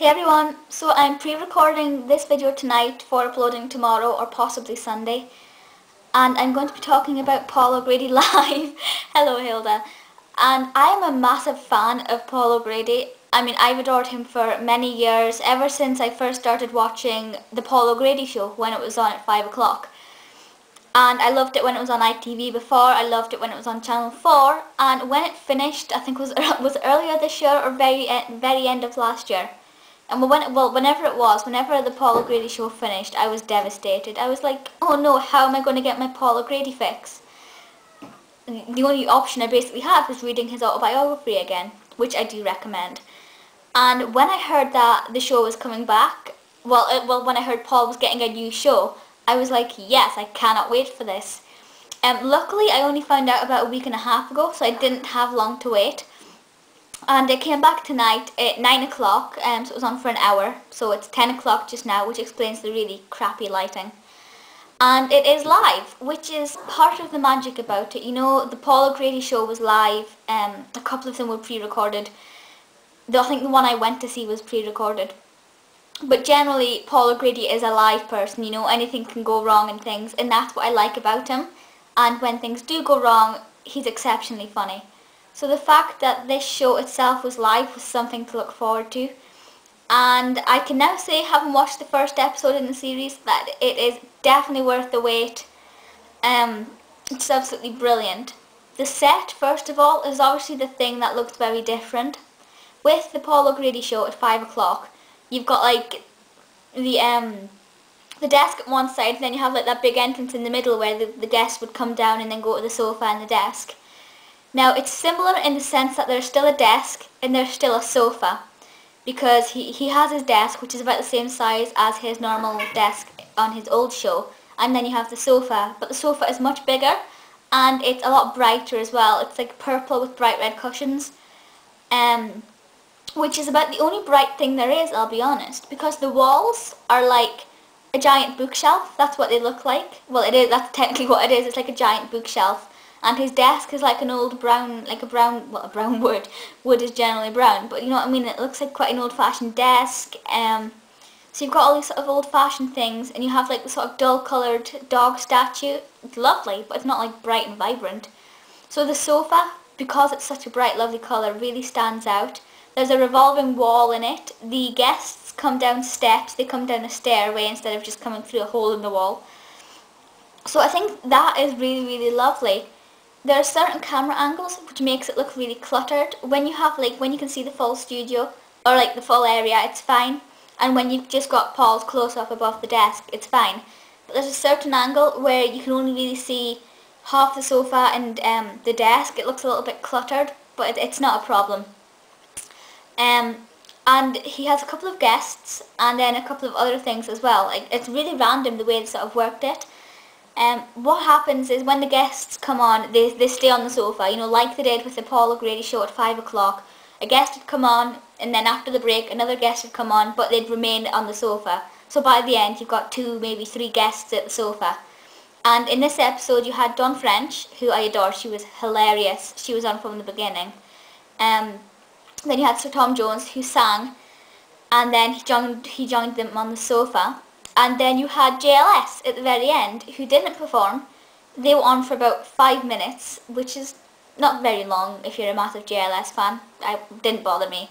Hey everyone, so I'm pre-recording this video tonight for uploading tomorrow or possibly Sunday, and I'm going to be talking about Paul O'Grady live. Hello Hilda. And I am a massive fan of Paul O'Grady. I mean, I've adored him for many years, ever since I first started watching the Paul O'Grady show when it was on at 5 o'clock. And I loved it when it was on ITV before, I loved it when it was on Channel 4, and when it finished, I think was earlier this year or very end of last year. And whenever the Paul O'Grady show finished, I was devastated. I was like, oh no, how am I going to get my Paul O'Grady fix? The only option I basically had was reading his autobiography again, which I do recommend. And when I heard that the show was coming back, when I heard Paul was getting a new show, I was like, yes, I cannot wait for this. Luckily, I only found out about a week and a half ago, so I didn't have long to wait. And it came back tonight at 9 o'clock, so it was on for an hour, so it's 10 o'clock just now, which explains the really crappy lighting. And it is live, which is part of the magic about it. You know, the Paul O'Grady show was live, a couple of them were pre-recorded. I think the one I went to see was pre-recorded. But generally, Paul O'Grady is a live person, you know, anything can go wrong and things, and that's what I like about him. And when things do go wrong, he's exceptionally funny. So the fact that this show itself was live was something to look forward to. And I can now say, having watched the first episode in the series, that it is definitely worth the wait. It's absolutely brilliant. The set, first of all, is obviously the thing that looks very different. With the Paul O'Grady show at 5 o'clock, you've got like the desk at one side, and then you have like that big entrance in the middle where the guests would come down and then go to the sofa and the desk. Now, it's similar in the sense that there's still a desk and there's still a sofa, because he has his desk, which is about the same size as his normal desk on his old show, and then you have the sofa, but the sofa is much bigger and it's a lot brighter as well. It's like purple with bright red cushions, which is about the only bright thing there is, I'll be honest, because the walls are like a giant bookshelf. That's what they look like. Well, it is, that's technically what it is. It's like a giant bookshelf. And his desk is like an old brown, a brown wood. Wood is generally brown, but you know what I mean? It looks like quite an old-fashioned desk. So you've got all these sort of old-fashioned things, and you have like the sort of dull-coloured dog statue. It's lovely, but it's not like bright and vibrant. So the sofa, because it's such a bright, lovely colour, really stands out. There's a revolving wall in it. The guests come down steps. They come down a stairway instead of just coming through a hole in the wall. So I think that is really, really lovely. There are certain camera angles which makes it look really cluttered. When you have when you can see the full studio or like the full area, it's fine. And when you've just got Paul's close-up above the desk, it's fine. But there's a certain angle where you can only really see half the sofa and the desk. It looks a little bit cluttered, but it's not a problem. And he has a couple of guests and then a couple of other things as well. Like, it's really random the way they sort of worked it. What happens is when the guests come on, they stay on the sofa, you know, like they did with the Paul O'Grady show at 5 o'clock. A guest would come on, and then after the break, another guest would come on, but they'd remain on the sofa. So by the end, you've got 2, maybe 3 guests at the sofa. And in this episode, you had Dawn French, who I adore. She was hilarious. She was on from the beginning. Then you had Sir Tom Jones, who sang, and then he joined them on the sofa. And then you had JLS at the very end, who didn't perform. They were on for about 5 minutes, which is not very long if you're a massive JLS fan. It didn't bother me.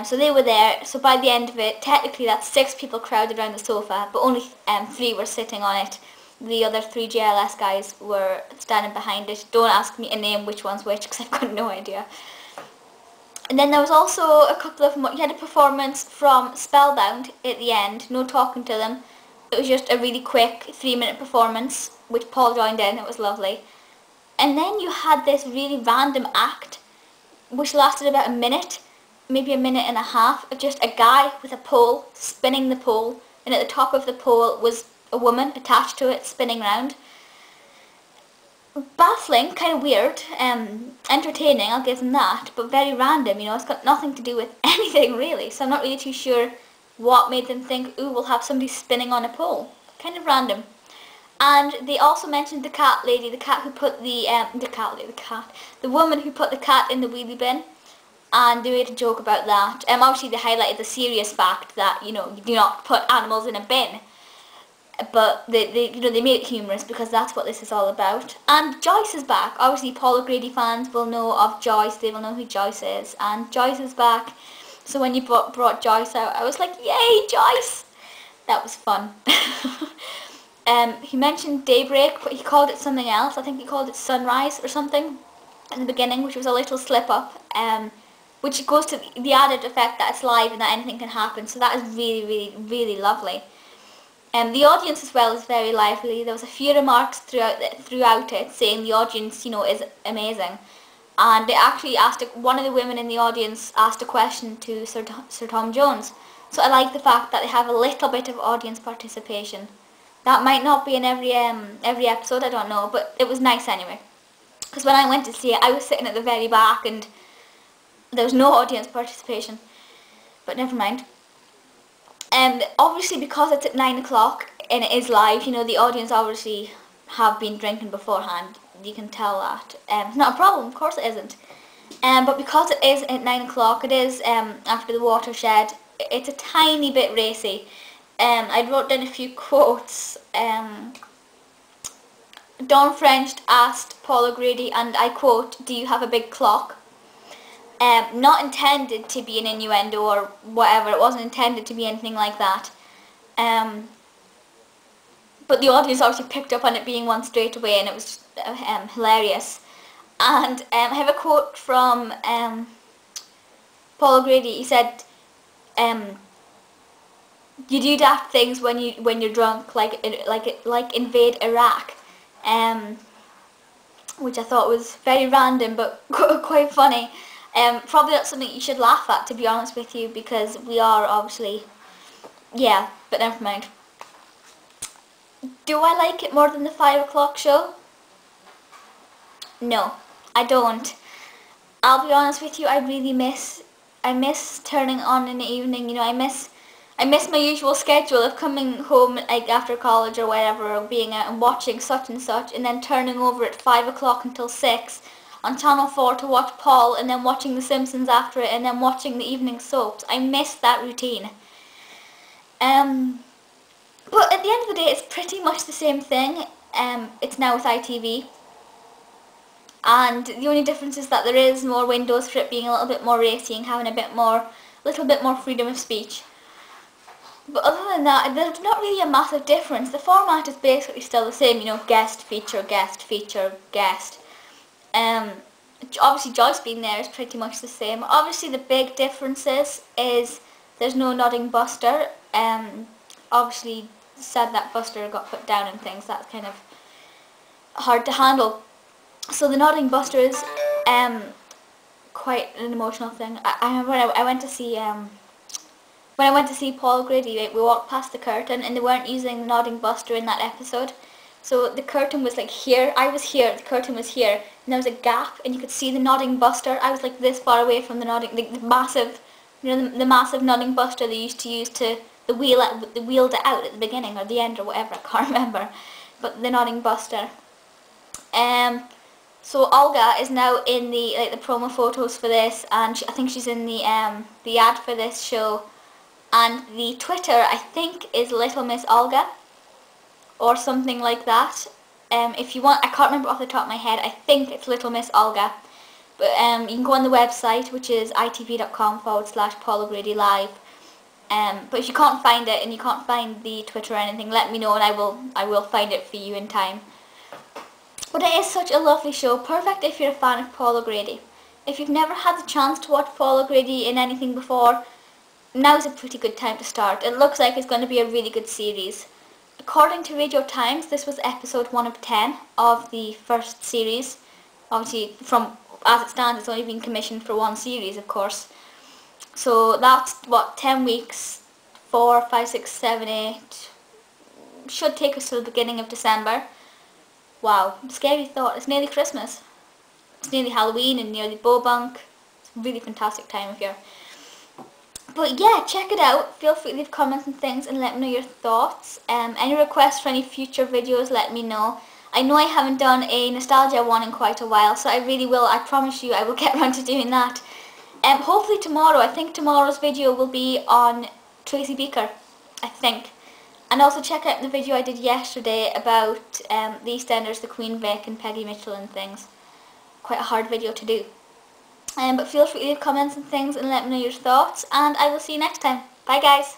So they were there. So by the end of it, technically that's 6 people crowded around the sofa, but only 3 were sitting on it. The other 3 JLS guys were standing behind it. Don't ask me to name which one's which, because I've got no idea. And then there was also a couple of, you had a performance from Spelbound at the end, no talking to them. It was just a really quick 3-minute performance, which Paul joined in. It was lovely. And then you had this really random act, which lasted about a minute, maybe a minute and a half, of just a guy with a pole, spinning the pole, and at the top of the pole was a woman attached to it, spinning round. Baffling, kind of weird, entertaining, I'll give them that, but very random, you know, it's got nothing to do with anything really, so I'm not really too sure what made them think, ooh, we'll have somebody spinning on a pole. Kind of random. And they also mentioned the cat lady, the cat who put the woman who put the cat in the wheelie bin. and they made a joke about that. Obviously they highlighted the serious fact that, you know, you do not put animals in a bin. But they made it humorous because that's what this is all about. And Joyce is back. Obviously Paul O'Grady fans will know of Joyce, they will know who Joyce is, and Joyce is back. So when you brought Joyce out, I was like, yay, Joyce! That was fun. He mentioned daybreak, but he called it something else. I think he called it sunrise or something in the beginning, which was a little slip up. Which goes to the added effect that it's live and that anything can happen. So that is really, really, really lovely. The audience as well is very lively. There was a few remarks throughout it saying the audience, you know, is amazing. And they actually asked, one of the women in the audience asked a question to Sir Tom Jones. So I like the fact that they have a little bit of audience participation. That might not be in every episode, I don't know, but it was nice anyway. Because when I went to see it, I was sitting at the very back and there was no audience participation. But never mind. Obviously because it's at 9 o'clock and it is live, you know, the audience obviously have been drinking beforehand. You can tell that. It's not a problem, of course it isn't. But because it is at 9 o'clock, it is after the watershed, it's a tiny bit racy. I wrote down a few quotes. Dawn French asked Paul O'Grady, and I quote, "Do you have a big clock?" Not intended to be an innuendo or whatever, it wasn't intended to be anything like that. But the audience obviously picked up on it being one straight away, and it was hilarious. And I have a quote from Paul O'Grady. He said, "You do daft things when you're drunk, like invade Iraq," which I thought was very random but quite funny. Probably not something you should laugh at, to be honest with you, because we are obviously, yeah, but never mind. Do I like it more than the 5 o'clock show? No, I don't. I'll be honest with you, I miss turning on in the evening, you know, I miss my usual schedule of coming home like after college or whatever, or being out and watching such and such, and then turning over at 5 o'clock until 6 on Channel 4 to watch Paul, and then watching The Simpsons after it, and then watching the evening soaps. I miss that routine. But at the end of the day, it's pretty much the same thing. It's now with ITV. And the only difference is that there is more windows for it being a little bit more racy and having a little bit more freedom of speech. But other than that, there's not really a massive difference. The format is basically still the same, you know, guest, feature, guest, feature, guest. Obviously Joyce being there is pretty much the same. Obviously the big difference is there's no nodding Buster. Obviously said that Buster got put down and things, that's kind of hard to handle. So the nodding Buster is quite an emotional thing. I remember when I went to see Paul O'Grady, we walked past the curtain and they weren't using the nodding Buster in that episode. So the curtain was like here, I was here, the curtain was here, and there was a gap and you could see the nodding Buster. I was like this far away from the nodding, the massive, you know, the massive nodding Buster they used to use to wheeled it out at the beginning or the end or whatever, I can't remember. But the nodding Buster. So Olga is now in the promo photos for this, and I think she's in the ad for this show. And the Twitter, I think, is Little Miss Olga or something like that. If you want, I can't remember off the top of my head, I think it's Little Miss Olga. But you can go on the website, which is itv.com/Paul O'Grady Live. But if you can't find it and you can't find the Twitter or anything, let me know and I will find it for you in time. But it is such a lovely show, perfect if you're a fan of Paul O'Grady. If you've never had the chance to watch Paul O'Grady in anything before, now's a pretty good time to start. It looks like it's going to be a really good series. According to Radio Times, this was episode 1 of 10 of the first series. Obviously, from as it stands, it's only been commissioned for one series, of course. So that's, what, 10 weeks, 4, 5, 6, 7, 8, should take us to the beginning of December. Wow, scary thought, it's nearly Christmas. It's nearly Halloween and nearly Bobunk. It's a really fantastic time of year. But yeah, check it out. Feel free to leave comments and things and let me know your thoughts. Any requests for any future videos, let me know. I know I haven't done a nostalgia one in quite a while, so I really will, I promise you I will get around to doing that. Hopefully tomorrow, I think tomorrow's video will be on Tracy Beaker, I think. And also check out the video I did yesterday about the EastEnders, the Queen Vic and Peggy Mitchell and things. Quite a hard video to do. But feel free to leave comments and things and let me know your thoughts, and I will see you next time. Bye guys!